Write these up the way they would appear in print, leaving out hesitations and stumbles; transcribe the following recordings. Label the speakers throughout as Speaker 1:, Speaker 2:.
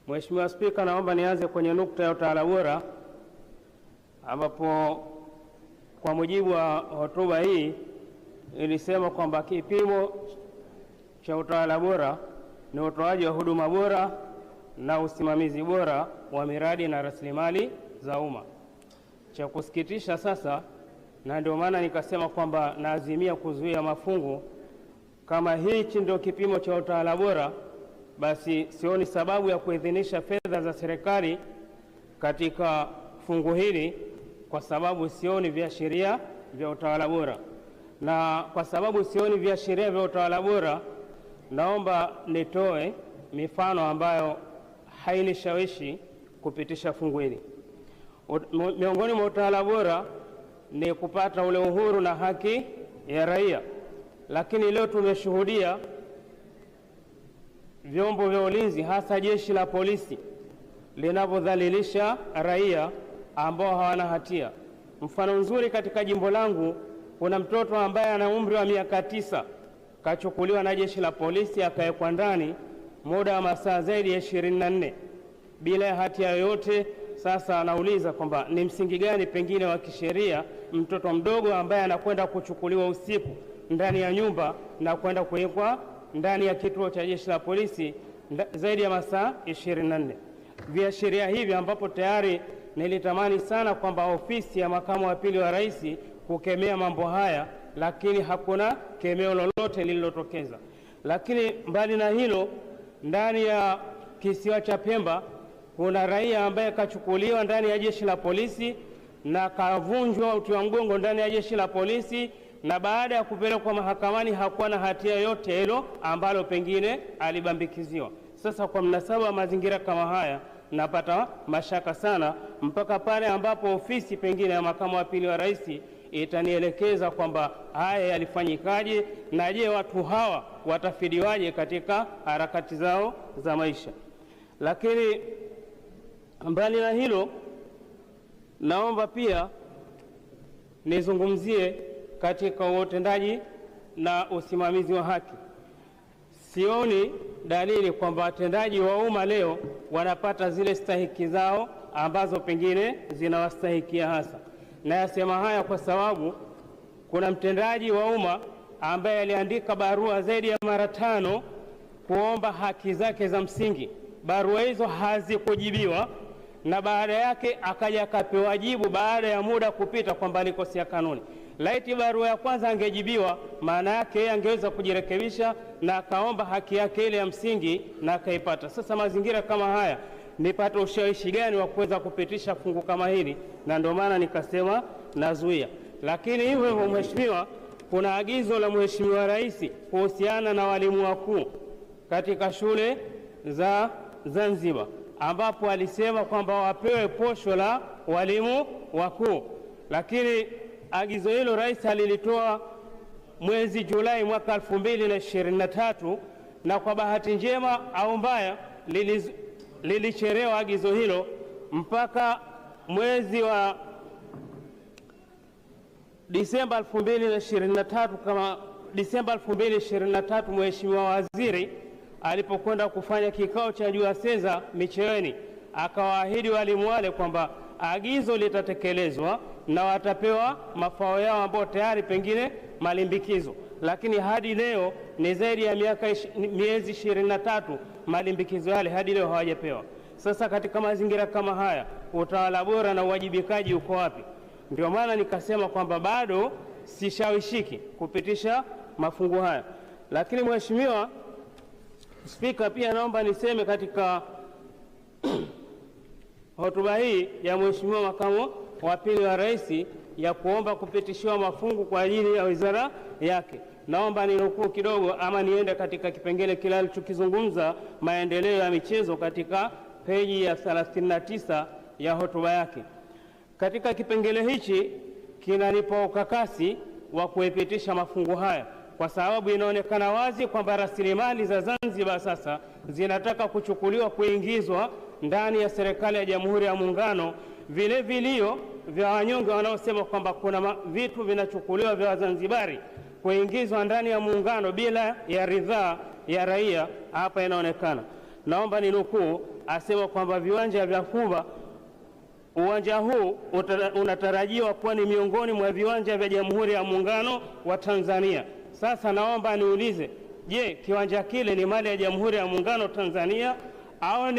Speaker 1: Mheshimiwa Spika, naomba nianze kwenye nukta ya utawala bora, ambapo kwa mujibu wa hotuba hii ilisema kwamba kipimo cha utawala bora ni utoaji wa huduma bora na usimamizi bora wa miradi na rasilimali za umma. Cha kusikitisha sasa, na ndio maana nikasema kwamba naazimia kuzuia mafungu, kama hichi ndio kipimo cha utawala bora, basi sioni sababu ya kuidhinisha fedha za serikali katika fungu hili, kwa sababu sioni viashiria vya utawala bora. Na kwa sababu sioni viashiria vya utawala bora, naomba nitoe mifano ambayo hainishawishi kupitisha fungu hili. Miongoni mwa utawala bora ni kupata ule uhuru na haki ya raia, lakini leo tumeshuhudia vyombo vya ulinzi, hasa jeshi la polisi, linavyodhalilisha raia ambao hawana hatia. Mfano nzuri, katika jimbo langu kuna mtoto ambaye ana umri wa miaka 9 kachukuliwa na jeshi la polisi akawekwa ndani muda wa masaa zaidi ya 24 bila ya hatia yoyote. Sasa anauliza kwamba ni msingi gani pengine wa kisheria mtoto mdogo ambaye anakwenda kuchukuliwa usiku ndani ya nyumba na kwenda kuwekwa ndani ya kituo cha jeshi la polisi zaidi ya masaa 24. Viashiria hivi ambapo tayari nilitamani sana kwamba ofisi ya makamu wa pili wa rais kukemea mambo haya, lakini hakuna kemeo lolote lililotokeza. Lakini mbali na hilo, ndani ya kisiwa cha Pemba kuna raia ambaye kachukuliwa ndani ya jeshi la polisi na kavunjwa uti wa mgongo ndani ya jeshi la polisi, na baada ya kupelekwa mahakamani hakuwa na hatia yote hilo ambalo pengine alibambikiziwa. Sasa kwa mnasaba wa mazingira kama haya, napata mashaka sana mpaka pale ambapo ofisi pengine ya makamu wa pili wa rais itanielekeza kwamba haya yalifanyikaje, na je, watu hawa watafidiwaje katika harakati zao za maisha. Lakini mbali na hilo, naomba pia nizungumzie katika utendaji na usimamizi wa haki. Sioni dalili kwamba watendaji wa umma leo wanapata zile stahiki zao ambazo pengine zinawastahikia hasa. Na yasema haya kwa sababu kuna mtendaji wa umma ambaye aliandika barua zaidi ya mara 5 kuomba haki zake za msingi. Barua hizo hazikujibiwa, na baada yake akaja akapewa jibu baada ya muda kupita kwamba alikosea kanuni. Laiti barua ya kwanza angejibiwa, maana yake yeye angeweza kujirekebisha na akaomba haki yake ile ya msingi na akaipata. Sasa mazingira kama haya, nipate ushawishi gani wa kuweza kupitisha fungu kama hili? Na ndio maana nikasema nazuia. Lakini hivyo hivyo, mheshimiwa, kuna agizo la Mheshimiwa Rais kuhusiana na walimu wakuu katika shule za Zanzibar, ambapo alisema kwamba wapewe posho la walimu wakuu. Lakini agizo hilo rais alilitoa mwezi Julai mwaka 2023, na kwa bahati njema au mbaya lilichelewa agizo hilo mpaka mwezi wa Disemba 2023. Kama Disemba 2023, Mheshimiwa Waziri alipokwenda kufanya kikao cha juu ya sensa Micheweni, akawaahidi walimu wale kwamba agizo litatekelezwa na watapewa mafao yao ambao tayari pengine malimbikizo. Lakini hadi leo ni zaidi ya miezi 23 malimbikizo yale hadi leo hawajapewa. Sasa katika mazingira kama haya, utawala bora na uwajibikaji uko wapi? Ndio maana nikasema kwamba bado sishawishiki kupitisha mafungu haya. Lakini Mheshimiwa Spika, pia naomba niseme katika hotuba hii ya Mheshimiwa makamu wa pili wa rais ya kuomba kupitishiwa mafungu kwa ajili ya wizara yake, naomba ninukuu kidogo ama niende katika kipengele kile alichokizungumza maendeleo ya michezo katika peji ya 39 ya hotuba yake. Katika kipengele hichi kinanipa ukakasi wa kuipitisha mafungu haya, kwa sababu inaonekana wazi kwamba rasilimali za Zanzibar sasa zinataka kuchukuliwa kuingizwa ndani ya serikali ya Jamhuri ya Muungano. Vile vilio vya wanyonge wanaosema kwamba kuna vitu vinachukuliwa vya Wazanzibari kuingizwa ndani ya muungano bila ya ridhaa ya raia, hapa inaonekana. Naomba ninukuu asema kwamba viwanja vya Kuba, uwanja huu unatarajiwa kuwa ni miongoni mwa viwanja vya Jamhuri ya Muungano wa Tanzania. Sasa naomba niulize, je, kiwanja kile ni mali ya Jamhuri ya Muungano wa Tanzania au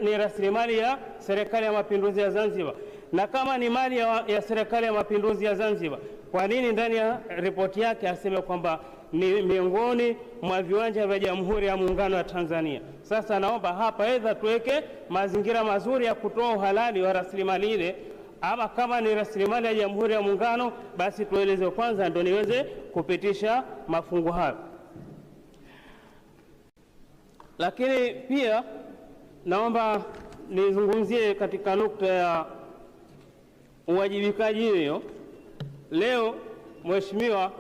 Speaker 1: ni rasilimali ya Serikali ya Mapinduzi ya Zanzibar? Na kama ni mali ya Serikali ya Mapinduzi ya Zanzibar, kwa nini ndani ya ripoti yake aseme kwamba ni miongoni mwa viwanja vya Jamhuri ya Muungano wa Tanzania? Sasa naomba hapa aidha tuweke mazingira mazuri ya kutoa uhalali wa rasilimali ile, ama kama ni rasilimali ya Jamhuri ya Muungano basi tueleze kwanza ndio niweze kupitisha mafungu hayo. Lakini pia naomba nizungumzie katika nukta ya uwajibikaji hiyo. Leo Mheshimiwa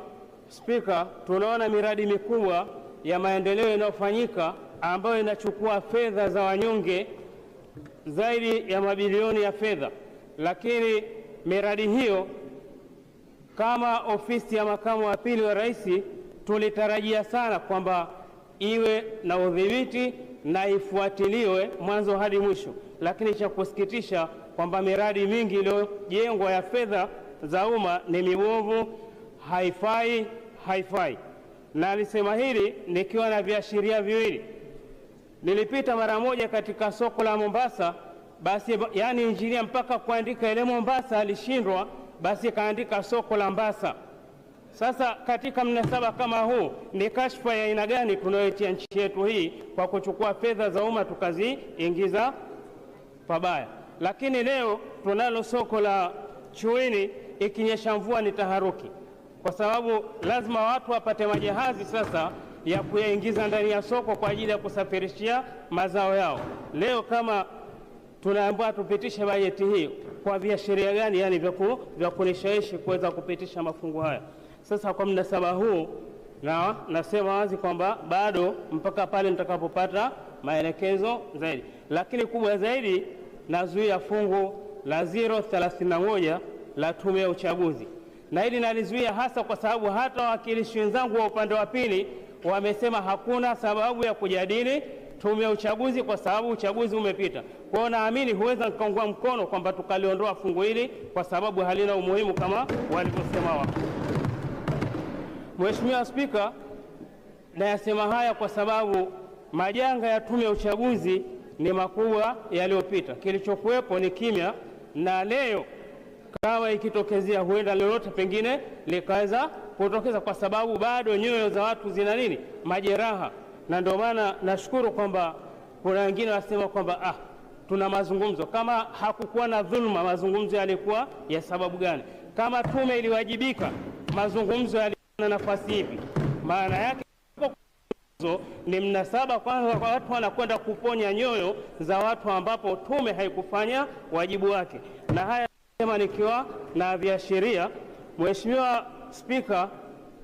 Speaker 1: Spika, tunaona miradi mikubwa ya maendeleo inayofanyika ambayo inachukua fedha za wanyonge zaidi ya mabilioni ya fedha, lakini miradi hiyo kama ofisi ya makamu wa pili wa rais tulitarajia sana kwamba iwe na udhibiti na ifuatiliwe mwanzo hadi mwisho, lakini cha kusikitisha kwamba miradi mingi iliyojengwa ya fedha za umma ni mibovu, haifai. Na alisema hili nikiwa na viashiria viwili. Nilipita mara moja katika soko la Mombasa, basi yani injinia mpaka kuandika ile Mombasa alishindwa, basi kaandika soko la Mombasa. Sasa katika mnasaba kama huu, ni kashfa ya aina gani tunayoitia nchi yetu hii kwa kuchukua fedha za umma tukaziingiza pabaya? Lakini leo tunalo soko la Chuini, ikinyesha mvua ni taharuki, kwa sababu lazima watu wapate majahazi sasa ya kuyaingiza ndani ya soko kwa ajili ya kusafirishia mazao yao. Leo kama tunaambiwa tupitishe bajeti hii, kwa viashiria gani yani vya kunishawishi kuweza kupitisha mafungu haya? Sasa kwa mnasaba huu nasema wazi kwamba bado mpaka pale nitakapopata maelekezo zaidi. Lakini kubwa zaidi, nazuia fungu la 031 la Tume ya Uchaguzi, na hili nalizuia hasa kwa sababu hata wawakilishi wenzangu wa upande wa pili wamesema hakuna sababu ya kujadili Tume ya Uchaguzi kwa sababu uchaguzi umepita. Kwa hiyo naamini huweza nikaungwa mkono kwamba tukaliondoa fungu hili kwa sababu halina umuhimu kama walivyosema wao. Mheshimiwa Spika, nayasema haya kwa sababu majanga ya Tume ya Uchaguzi ni makubwa yaliyopita. Kilichokuwepo ni kimya, na leo kama ikitokezea huenda lolote pengine likaweza kutokeza, kwa sababu bado nyoyo za watu zina nini, majeraha. Na ndio maana nashukuru kwamba kuna wengine wasema kwamba tuna mazungumzo. Kama hakukuwa na dhulma, mazungumzo yalikuwa ya sababu gani? Kama tume iliwajibika, mazungumzo yalikuwa na nafasi ipi? Maana yake ni mnasaba kwanza kwa watu wanakwenda kuponya nyoyo za watu ambapo tume haikufanya wajibu wake. Na haya sema nikiwa na viashiria. Mheshimiwa Spika,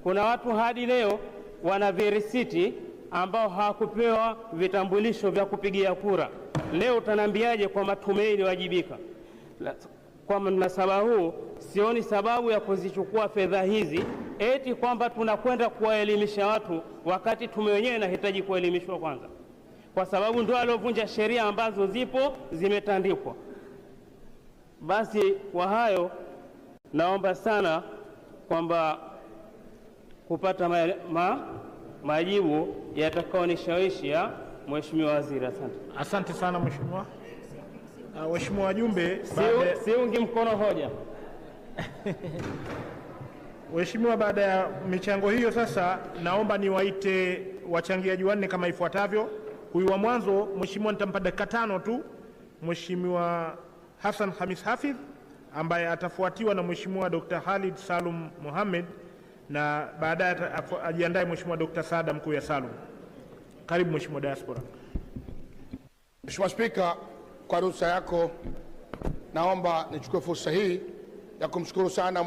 Speaker 1: kuna watu hadi leo wana virisiti ambao hawakupewa vitambulisho vya kupigia kura. Leo utaniambiaje kwamba tume iliwajibika? Kwa mnasaba huu sioni sababu ya kuzichukua fedha hizi eti kwamba tunakwenda kuwaelimisha watu, wakati tume wenyewe inahitaji kuelimishwa kwanza, kwa sababu ndio aliovunja sheria ambazo zipo zimetandikwa. Basi kwa hayo naomba sana kwamba kupata majibu yatakaonishawishi ya Mheshimiwa Waziri. Asante.
Speaker 2: Asante sana Mheshimiwa. Waheshimiwa wajumbe,
Speaker 1: siungi mkono hoja.
Speaker 2: Waheshimiwa, baada ya michango hiyo sasa naomba niwaite wachangiaji wanne kama ifuatavyo. Huyu wa mwanzo Mheshimiwa nitampa dakika 5 tu, Mheshimiwa Hassan Khamis Hafidh, ambaye atafuatiwa na Mheshimiwa Dr. Khalid Salum Mohamed, na baadaye ajiandae Mheshimiwa Dr. Saada Mkuya Salum. Karibu Mheshimiwa Diaspora.
Speaker 3: Mheshimiwa Spika, kwa ruhusa yako naomba nichukue fursa hii ya kumshukuru sana